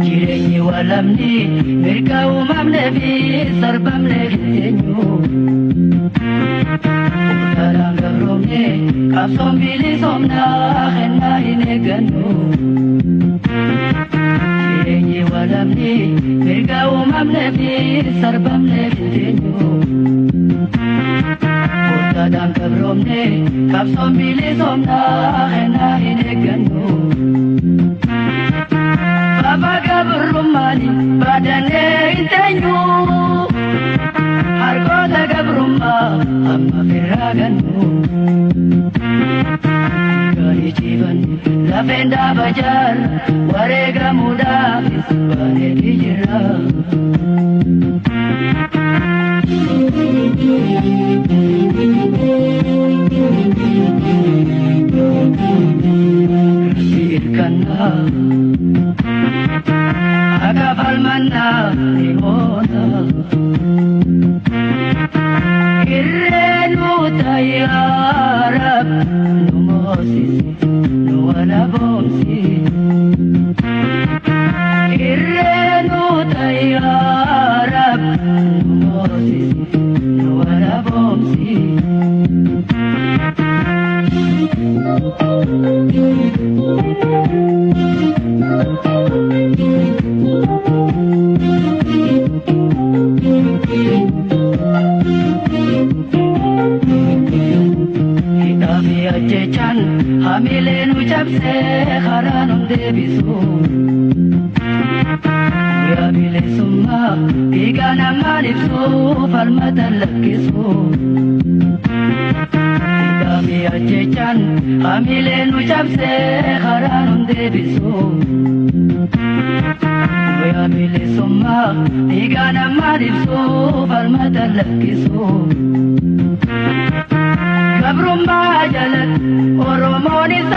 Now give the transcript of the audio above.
Jireenyi walamni mirga uumamne fi sarbamne giteenyu Utaraan gabroomne qabsoon bilisoomnaa kennaa hin eeggannu Jireenyi walamni mirga uumamne fi sarbamne giteenyu Utaraan gabroomne qabsoon bilisoomnaa kennaa hin eeggannu Abaga burumani badane intenyu Harkota gabrumma amma firaganu Gari jivan lafenda bajar warega muda bane dijira Irkana Agafal manna nimona Irrenu tayyarab Numosisi nuwala bomsi Irrenu tayyarab Numosisi nuwala bomsi Jechan hamilenu jabse kharanum debisu Ya bile summa igana malibsu falmatan lakisu Idami jechan hamilenu jabse kharanum debisu Ya bile summa igana malibsu falmatan lakisu Gabrumma jalat Oromoni